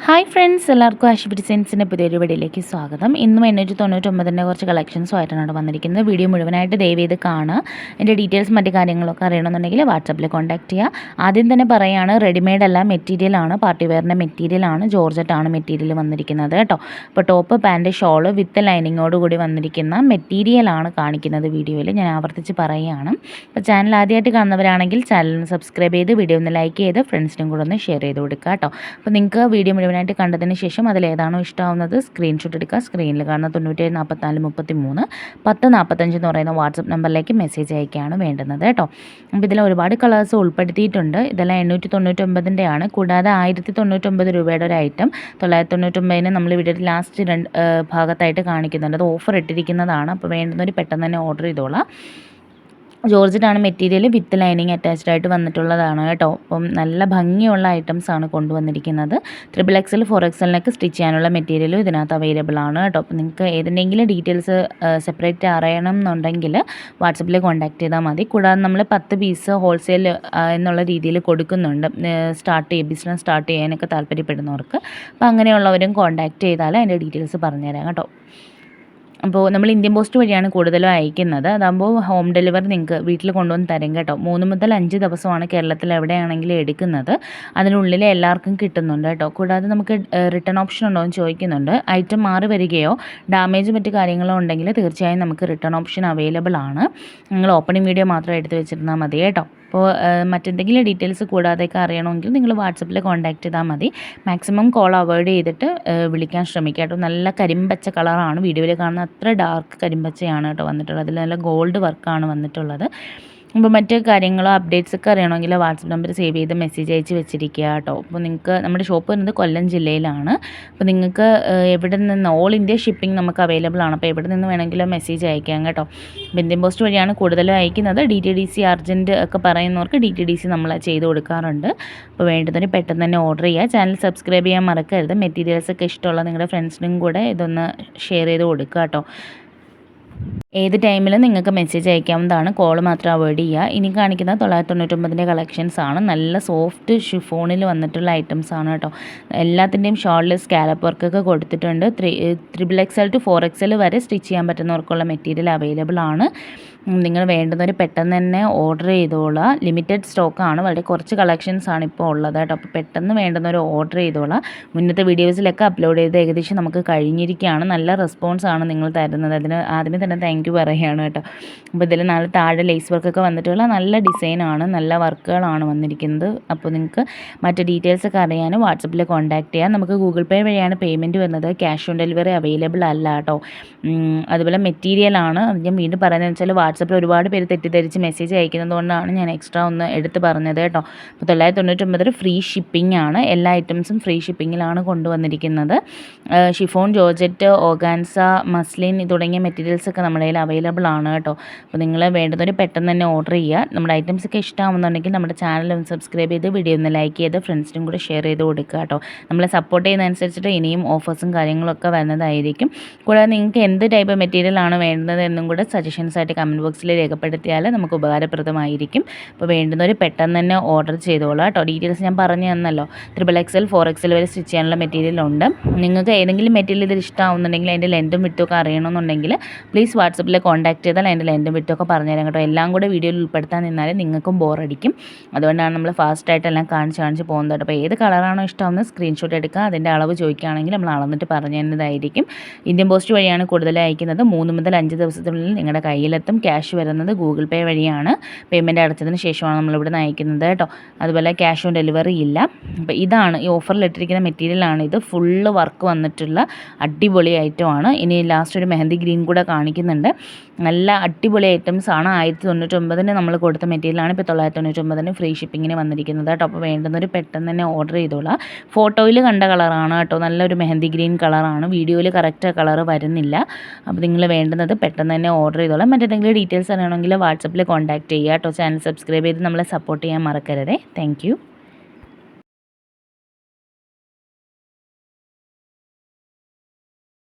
Hi friends, എല്ലാവർക്കും ആഷിഫ് ഡിസൈൻസിൻ്റെ പുതിയൊരു വീഡിയോയിലേക്ക് സ്വാഗതം. ഇന്നും 899 കുറച്ച് കളക്ഷൻസുമായിട്ടാണ് വന്നിരിക്കുന്നത്. വീഡിയോ മുഴുവനായിട്ട് ദയവ് ചെയ്ത് കാണുക. എൻ്റെ ഡീറ്റെയിൽസ് മറ്റു കാര്യങ്ങളൊക്കെ അറിയണമെന്നുണ്ടെങ്കിൽ വാട്സാപ്പിൽ കോൺടാക്ട് ചെയ്യുക. ആദ്യം തന്നെ പറയുകയാണ്, റെഡിമെയ്ഡ് അല്ല, മെറ്റീരിയലാണ്, പാർട്ടി വെയറിൻ്റെ മെറ്റീരിയലാണ്, ജോർജറ്റാണ് മെറ്റീരിയൽ വന്നിരിക്കുന്നത് കേട്ടോ. അപ്പോൾ ടോപ്പ്, പാൻറ്റ്, ഷോള് വിത്ത് ലൈനിങ്ങോട് കൂടി വന്നിരിക്കുന്ന മെറ്റീരിയലാണ് കാണിക്കുന്നത് വീഡിയോയിൽ. ഞാൻ ആവർത്തിച്ച് പറയുകയാണ്. അപ്പോൾ ചാനൽ ആദ്യമായിട്ട് കാണുന്നവരാണെങ്കിൽ ചാനലിന് സബ്സ്ക്രൈബ് ചെയ്ത് വീഡിയോ ഒന്ന് ലൈക്ക് ചെയ്ത് ഫ്രണ്ട്സിനും കൂടെ ഒന്ന് ഷെയർ ചെയ്ത് കൊടുക്കുക കേട്ടോ. അപ്പോൾ നിങ്ങൾക്ക് വീഡിയോ മുഴുവനായിട്ട് കണ്ടതിന് ശേഷം അതിലേതാണോ ഇഷ്ടമാവുന്നത് സ്ക്രീൻഷോട്ട് എടുക്കുക. സ്ക്രീനിൽ കാണുന്ന 97 44 33 10 45 എന്ന് പറയുന്ന വാട്സപ്പ് നമ്പറിലേക്ക് മെസ്സേജ് അയക്കുകയാണ് വേണ്ടുന്നത് കേട്ടോ. അപ്പോൾ ഇതിൽ ഒരുപാട് കളേഴ്സ് ഉൾപ്പെടുത്തിയിട്ടുണ്ട്. ഇതെല്ലാം 899 ആണ്. കൂടാതെ 1099 രൂപയുടെ ഒരു ഐറ്റം 999 നമ്മൾ ഇവിടെ ലാസ്റ്റ് ഭാഗത്തായിട്ട് കാണിക്കുന്നുണ്ട്. അത് ഓഫർ ഇട്ടിരിക്കുന്നതാണ്. അപ്പോൾ വേണ്ടുന്നവർ പെട്ടെന്ന് തന്നെ ഓർഡർ ചെയ്തോളാം. ജോർജറ്റാണ് മെറ്റീരിയൽ, വിത്ത് ലൈനിങ് അറ്റാച്ച്ഡ് ആയിട്ട് വന്നിട്ടുള്ളതാണ് കേട്ടോ. അപ്പം നല്ല ഭംഗിയുള്ള ഐറ്റംസാണ് കൊണ്ടുവന്നിരിക്കുന്നത്. XXL 4XLനൊക്കെ സ്റ്റിച്ച് ചെയ്യാനുള്ള മെറ്റീരിയലും ഇതിനകത്ത് അവൈലബിൾ ആണ് കേട്ടോ. അപ്പോൾ നിങ്ങൾക്ക് ഏതെങ്കിലും ഡീറ്റെയിൽസ് സെപ്പറേറ്റ് അറിയണം എന്നുണ്ടെങ്കിൽ വാട്സപ്പിൽ കോൺടാക്ട് ചെയ്താൽ മതി. കൂടാതെ നമ്മൾ 10 പീസ് ഹോൾസെയിൽ എന്നുള്ള രീതിയിൽ കൊടുക്കുന്നുണ്ട്, ബിസിനസ് സ്റ്റാർട്ട് ചെയ്യാനൊക്കെ താല്പര്യപ്പെടുന്നവർക്ക്. അപ്പോൾ അങ്ങനെയുള്ളവരും കോൺടാക്ട് ചെയ്താൽ അതിൻ്റെ ഡീറ്റെയിൽസ് പറഞ്ഞുതരാം കേട്ടോ. അപ്പോൾ നമ്മൾ ഇന്ത്യൻ പോസ്റ്റ് വഴിയാണ് കൂടുതലും അയക്കുന്നത്. അതാകുമ്പോൾ ഹോം ഡെലിവറി നിങ്ങൾക്ക് വീട്ടിൽ കൊണ്ടുവന്ന് തരും കേട്ടോ. 3 മുതൽ 5 ദിവസമാണ് കേരളത്തിൽ എവിടെയാണെങ്കിലും എടുക്കുന്നത്. അതിനുള്ളിൽ എല്ലാവർക്കും കിട്ടുന്നുണ്ട് കേട്ടോ. കൂടാതെ നമുക്ക് റിട്ടേൺ ഓപ്ഷൻ ഉണ്ടോ എന്ന് ചോദിക്കുന്നുണ്ട്. ഐറ്റം മാറി വരികയോ ഡാമേജ് മറ്റു കാര്യങ്ങളോ ഉണ്ടെങ്കിൽ തീർച്ചയായും നമുക്ക് റിട്ടേൺ ഓപ്ഷൻ അവൈലബിൾ ആണ്. നിങ്ങൾ ഓപ്പണിംഗ് വീഡിയോ മാത്രം എടുത്ത് വെച്ചിരുന്നാൽ മതി കേട്ടോ. അപ്പോൾ മറ്റെന്തെങ്കിലും ഡീറ്റെയിൽസ് കൂടാതെയൊക്കെ അറിയണമെങ്കിൽ നിങ്ങൾ വാട്സപ്പിൽ കോൺടാക്ട് ചെയ്താൽ മതി. മാക്സിമം കോൾ അവോയ്ഡ് ചെയ്തിട്ട് വിളിക്കാൻ ശ്രമിക്കുക കേട്ടോ. നല്ല കരിമ്പച്ച കളറാണ് വീഡിയോയിൽ കാണുന്ന അത്ര ഡാർക്ക് കരിമ്പച്ചയാണ് കേട്ടോ വന്നിട്ടുള്ളത്. അതിൽ നല്ല ഗോൾഡ് വർക്കാണ് വന്നിട്ടുള്ളത്. അപ്പോൾ മറ്റ് കാര്യങ്ങളോ അപ്ഡേറ്റ്സൊക്കെ അറിയണമെങ്കിൽ വാട്സപ്പ് നമ്പർ സേവ് ചെയ്ത് മെസ്സേജ് അയച്ച് വെച്ചിരിക്കുക കേട്ടോ. അപ്പോൾ നിങ്ങൾക്ക് നമ്മുടെ ഷോപ്പ് വരുന്നത് കൊല്ലം ജില്ലയിലാണ്. അപ്പോൾ നിങ്ങൾക്ക് എവിടെ നിന്ന് ഓൾ ഇന്ത്യ ഷിപ്പിംഗ് നമുക്ക് അവൈലബിൾ ആണ്. അപ്പോൾ എവിടെ നിന്ന് വേണമെങ്കിലും മെസ്സേജ് അയക്കാം കേട്ടോ. ഇന്ത്യൻ പോസ്റ്റ് വഴിയാണ് കൂടുതലും അയക്കുന്നത്. DTDC അർജൻറ്റ് ഒക്കെ പറയുന്നവർക്ക് DTDC നമ്മൾ ചെയ്ത് കൊടുക്കാറുണ്ട്. അപ്പോൾ വേണ്ടതിന് പെട്ടെന്ന് തന്നെ ഓർഡർ ചെയ്യുക. ചാനൽ സബ്സ്ക്രൈബ് ചെയ്യാൻ മറക്കരുത്. മെറ്റീരിയൽസൊക്കെ ഇഷ്ടമുള്ള നിങ്ങളുടെ ഫ്രണ്ട്സിനും കൂടെ ഇതൊന്ന് ഷെയർ ചെയ്ത് കൊടുക്കുക കേട്ടോ. ഏത് ടൈമിലും നിങ്ങൾക്ക് മെസ്സേജ് അയക്കാവുന്നതാണ്, കോൾ മാത്രം അവോയ്ഡ് ചെയ്യുക. ഇനി കാണിക്കുന്ന 999 കളക്ഷൻസ് ആണ്. നല്ല സോഫ്റ്റ് ഷിഫോണിൽ വന്നിട്ടുള്ള ഐറ്റംസ് ആണ് കേട്ടോ. എല്ലാത്തിൻ്റെയും ഷോളിൽ സ്കാലപ്പ് വർക്കൊക്കെ കൊടുത്തിട്ടുണ്ട്. XXL to 4XL വരെ സ്റ്റിച്ച് ചെയ്യാൻ പറ്റുന്നവർക്കുള്ള മെറ്റീരിയൽ അവൈലബിൾ ആണ്. നിങ്ങൾ വേണ്ടുന്നവർ പെട്ടെന്ന് തന്നെ ഓർഡർ ചെയ്തോളാം. ലിമിറ്റഡ് സ്റ്റോക്കാണ്, വളരെ കുറച്ച് കളക്ഷൻസ് ആണ് ഇപ്പോൾ ഉള്ളത് കേട്ടോ. അപ്പോൾ പെട്ടെന്ന് വേണ്ടുന്നവർ ഓർഡർ ചെയ്തോളാം. മുന്നത്തെ വീഡിയോസിലൊക്കെ അപ്ലോഡ് ചെയ്ത് ഏകദേശം നമുക്ക് കഴിഞ്ഞിരിക്കുകയാണ്. നല്ല റെസ്പോൺസ് ആണ് നിങ്ങൾ തരുന്നത്. അതിന് ആദ്യമേ തന്നെ താങ്ക് യു പറയുകയാണ് കേട്ടോ. അപ്പോൾ ഇതിൽ നല്ല താഴെ ലേസ് വർക്കൊക്കെ വന്നിട്ടുള്ള നല്ല ഡിസൈനാണ്, നല്ല വർക്കുകളാണ് വന്നിരിക്കുന്നത്. അപ്പോൾ നിങ്ങൾക്ക് മറ്റ് ഡീറ്റെയിൽസൊക്കെ അറിയാനും വാട്സപ്പിൽ കോൺടാക്ട് ചെയ്യാം. നമുക്ക് ഗൂഗിൾ പേ വഴിയാണ് പേയ്മെൻറ്റ് വരുന്നത്. ക്യാഷ് ഓൺ ഡെലിവറി അവൈലബിൾ അല്ല കേട്ടോ. അതുപോലെ മെറ്റീരിയലാണ്, അത് ഞാൻ വീണ്ടും പറയുന്നത് വെച്ചാൽ വാട്സപ്പിൽ ഒരുപാട് പേര് തെറ്റിദ്ധരിച്ച് മെസ്സേജ് അയക്കുന്നത് കൊണ്ടാണ് ഞാൻ എക്സ്ട്രാ ഒന്ന് എടുത്ത് പറഞ്ഞത് കേട്ടോ. അപ്പോൾ 999 ഫ്രീ ഷിപ്പിംഗ് ആണ്. എല്ലാ ഐറ്റംസും ഫ്രീ ഷിപ്പിങ്ങിലാണ് കൊണ്ടുവന്നിരിക്കുന്നത്. ഷിഫോൺ, ജോർജറ്റ്, ഓർഗാൻസ, മസ്ലിൻ തുടങ്ങിയ മെറ്റീരിയൽസൊക്കെ നമ്മുടെ കയ്യിൽ അവൈലബിൾ ആണ് കേട്ടോ. അപ്പോൾ നിങ്ങൾ വേണ്ടതൊരു പെട്ടെന്ന് തന്നെ ഓർഡർ ചെയ്യുക. നമ്മുടെ ഐറ്റംസൊക്കെ ഇഷ്ടമാകുന്നുണ്ടെങ്കിൽ നമ്മുടെ ചാനൽ ഒന്ന് സബ്സ്ക്രൈബ് ചെയ്ത് വീഡിയോ ഒന്ന് ലൈക്ക് ചെയ്ത് ഫ്രണ്ട്സിനും കൂടെ ഷെയർ ചെയ്ത് കൊടുക്കുക കേട്ടോ. നമ്മളെ സപ്പോർട്ട് ചെയ്യുന്നതനുസരിച്ചിട്ട് ഇനിയും ഓഫേഴ്സും കാര്യങ്ങളൊക്കെ വരുന്നതായിരിക്കും. കൂടാതെ നിങ്ങൾക്ക് എന്ത് ടൈപ്പ് മെറ്റീരിയലാണ് വേണ്ടത് എന്നും കൂടെ സജഷൻസ് ആയിട്ട് കമൻറ്റ് ബോക്സിൽ രേഖപ്പെടുത്തിയാൽ നമുക്ക് ഉപകാരപ്രദമായിരിക്കും. അപ്പോൾ വേണ്ടുന്നവർ പെട്ടെന്ന് തന്നെ ഓർഡർ ചെയ്തോളാം കേട്ടോ. ഡീറ്റെയിൽസ് ഞാൻ പറഞ്ഞു തന്നല്ലോ. XXL 4XL വരെ സ്റ്റിച്ച് ചെയ്യാനുള്ള മെറ്റീരിയൽ ഉണ്ട്. നിങ്ങൾക്ക് ഏതെങ്കിലും മെറ്റീരിയൽ ഇതിൽ ഇഷ്ടമാവുന്നുണ്ടെങ്കിൽ അതിൻ്റെ ലെന്തും വിട്ടുമൊക്കെ അറിയണമെന്നുണ്ടെങ്കിൽ പ്ലീസ് വാട്സപ്പിൽ കോൺടാക്ട് ചെയ്താൽ അതിൻ്റെ ലെന്തും വിട്ടുമൊക്കെ പറഞ്ഞുതരാം കേട്ടോ. എല്ലാം കൂടെ വീഡിയോയിൽ ഉൾപ്പെടുത്താൻ നിന്നാൽ നിങ്ങൾക്കും ബോറടിക്കും. അതുകൊണ്ടാണ് നമ്മൾ ഫാസ്റ്റായിട്ട് എല്ലാം കാണിച്ച് പോകുന്നത് കേട്ടോ. അപ്പോൾ ഏത് കളറാണോ ഇഷ്ടമാവുന്നത് സ്ക്രീൻഷോട്ട് എടുക്കുക. അതിൻ്റെ അളവ് ചോദിക്കുകയാണെങ്കിൽ നമ്മൾ അളന്നിട്ട് പറഞ്ഞു തരുന്നതായിരിക്കും. ഇന്ത്യൻ പോസ്റ്റ് വഴിയാണ് കൂടുതൽ അയക്കുന്നത്. 3 മുതൽ 5 ദിവസത്തിനുള്ളിൽ നിങ്ങളുടെ കയ്യിലെത്തും. ക്യാഷ് വരുന്നത് ഗൂഗിൾ പേ വഴിയാണ്. പേയ്മെൻറ്റ് അടച്ചതിന് ശേഷമാണ് നമ്മളിവിടെ നിന്ന് അയക്കുന്നത് കേട്ടോ. അതുപോലെ ക്യാഷ് ഓൺ ഡെലിവറി ഇല്ല. അപ്പോൾ ഇതാണ് ഈ ഓഫറിൽ ഇട്ടിരിക്കുന്ന മെറ്റീരിയലാണ്. ഇത് ഫുള്ള് വർക്ക് വന്നിട്ടുള്ള അടിപൊളി ഐറ്റമാണ്. ഇനി ലാസ്റ്റ് ഒരു മെഹന്തി ഗ്രീൻ കൂടെ കാണിക്കുന്നുണ്ട്. നല്ല അടിപൊളി ഐറ്റംസ് ആണ്. 1099 നമ്മൾ കൊടുത്ത മെറ്റീരിയലാണ് ഇപ്പോൾ 999 ഫ്രീ ഷിപ്പിങ്ങിന് വന്നിരിക്കുന്നത് കേട്ടോ. അപ്പോൾ വേണ്ടുന്നവർ പെട്ടെന്ന് തന്നെ ഓർഡർ ചെയ്തോളാം. ഫോട്ടോയിൽ കണ്ട കളറാണ് കേട്ടോ. നല്ലൊരു മെഹന്തി ഗ്രീൻ കളറാണ്. വീഡിയോയിൽ കറക്റ്റ് കളർ വരുന്നില്ല. അപ്പോൾ നിങ്ങൾ വേണ്ടുന്നത് പെട്ടെന്ന് തന്നെ ഓർഡർ ചെയ്തോളാം. മറ്റെന്തെങ്കിലും ഡീറ്റെയിൽസ് അറിയണമെങ്കിൽ വാട്സപ്പിൽ കോൺടാക്ട് ചെയ്യുക കേട്ടോ. ചാനൽ സബ്സ്ക്രൈബ് ചെയ്ത് നമ്മളെ സപ്പോർട്ട് ചെയ്യാൻ മറക്കരുതേ. Thank you.